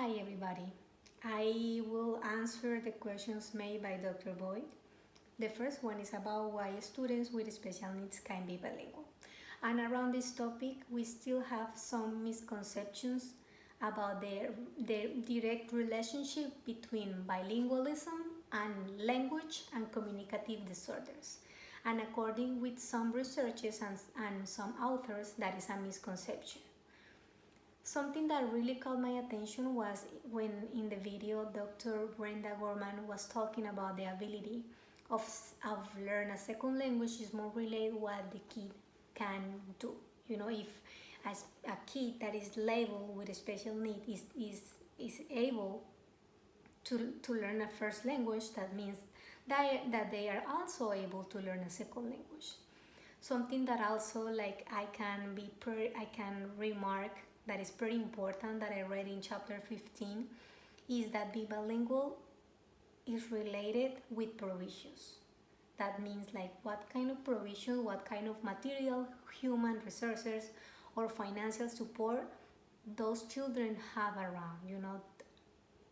Hi everybody. I will answer the questions made by Dr. Boyd. The first one is about why students with special needs can be bilingual. And around this topic, we still have some misconceptions about their direct relationship between bilingualism and language and communicative disorders. And according with some researchers and some authors, that is a misconception. Something that really caught my attention was when in the video Dr. Brenda Gorman was talking about the ability of, of learn a second language is more related what the kid can do. If as a kid that is labeled with a special need is able to learn a first language, that means that they are also able to learn a second language. Something that also like I can remark that is pretty important that I read in chapter 15 is that be bilingual is related with provisions. That means like what kind of provision, what kind of material, human resources or financial support those children have around.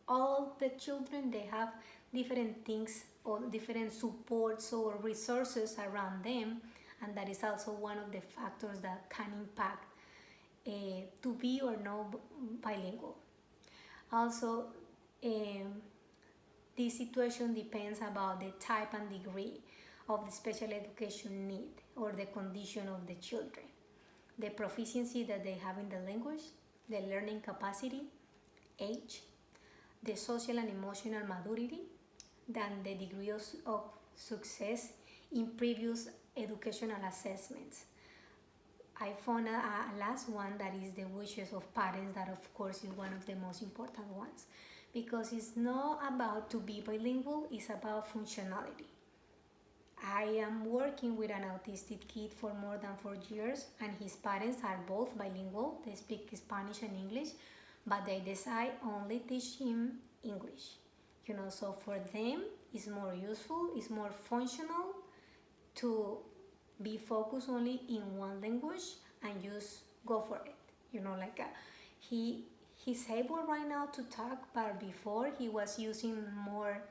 All the children, they have different things or different supports or resources around them, and that is also one of the factors that can impact to be or no bilingual. Also, this situation depends about the type and degree of the special education need or the condition of the children, the proficiency that they have in the language, the learning capacity, age, the social and emotional maturity, than the degree of success in previous educational assessments. I found a last one that is the wishes of parents, that of course is one of the most important ones, because it's not about to be bilingual, it's about functionality. I am working with an autistic kid for more than 4 years, and his parents are both bilingual. They speak Spanish and English, but they decide only teach him English. So for them, it's more useful, it's more functional to be focused only in one language and just go for it. He's able right now to talk, but before he was using more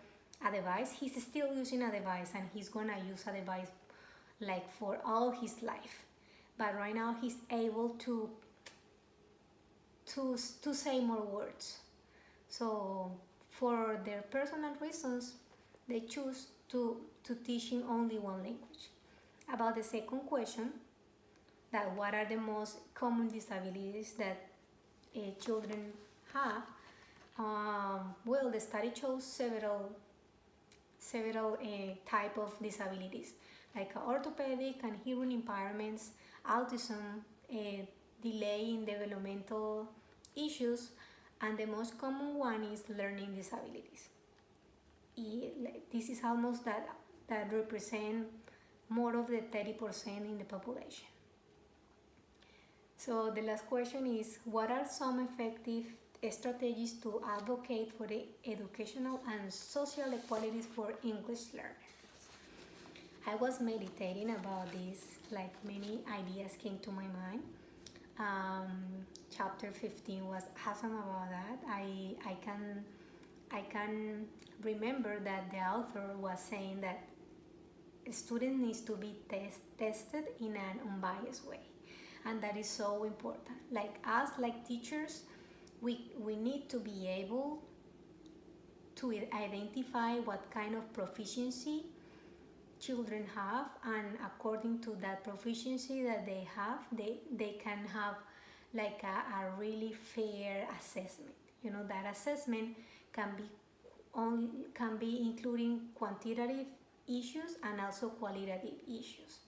a device. He's still using a device, and he's gonna use a device like for all his life. But right now he's able to say more words. So for their personal reasons, they choose to teach in only one language. About the second question, that what are the most common disabilities that children have? Well, the study shows several type of disabilities, like orthopedic and hearing impairments, autism, delay in developmental issues, and the most common one is learning disabilities. This is almost that represent more of the 30% in the population. So the last question is, what are some effective strategies to advocate for the educational and social equalities for English learners? I was meditating about this, like many ideas came to my mind. Chapter 15 was awesome about that. I can remember that the author was saying that a student needs to be tested in an unbiased way, and that is so important. Like us, like teachers, we need to be able to identify what kind of proficiency children have, and according to that proficiency that they have, they can have like a really fair assessment. That assessment can be including quantitative issues and also qualitative issues.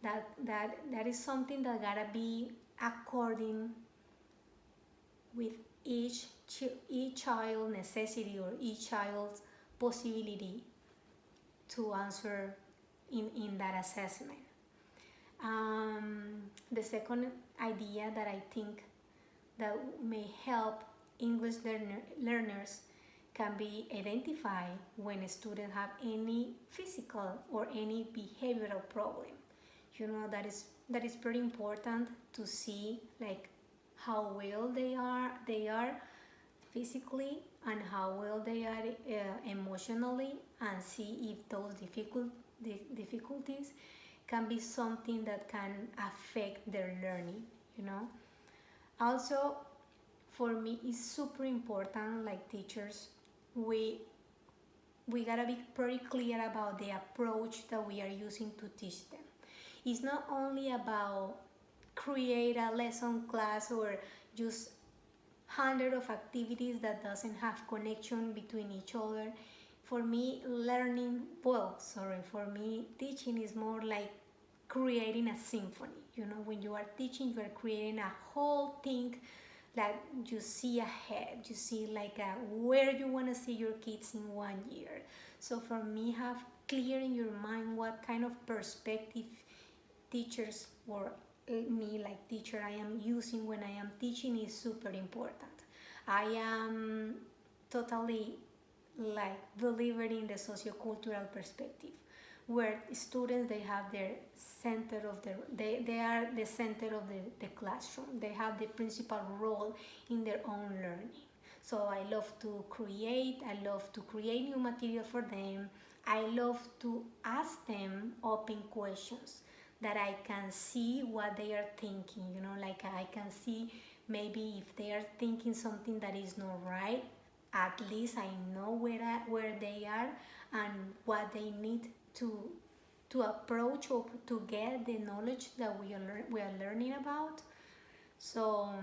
That is something that gotta be according with each child necessity or each child's possibility to answer in that assessment. The second idea that I think that may help English learners can be identified when a student have any physical or any behavioral problem. That is pretty important to see like how well they are physically and how well they are emotionally, and see if those difficulties can be something that can affect their learning, you know. Also, for me, it's super important, like teachers, we we gotta be pretty clear about the approach that we are using to teach them. It's not only about create a lesson class or just hundred of activities that doesn't have connection between each other. For me, for me, teaching is more like creating a symphony. You know, when you are teaching, you are creating a whole thing that you see ahead. You see like where you want to see your kids in 1 year. So for me, have clear in your mind what kind of perspective teachers or me like teacher I am using when I am teaching is super important. I am totally like believer in the sociocultural perspective, where students they have their center of they are the center of the classroom. They have the principal role in their own learning. So I love to create new material for them. I love to ask them open questions that I can see what they are thinking, you know, like I can see maybe if they are thinking something that is not right, at least I know where they are and what they need to approach or to get the knowledge that we are learning about. So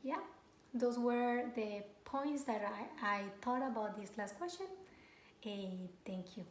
yeah, those were the points that I thought about this last question. Thank you.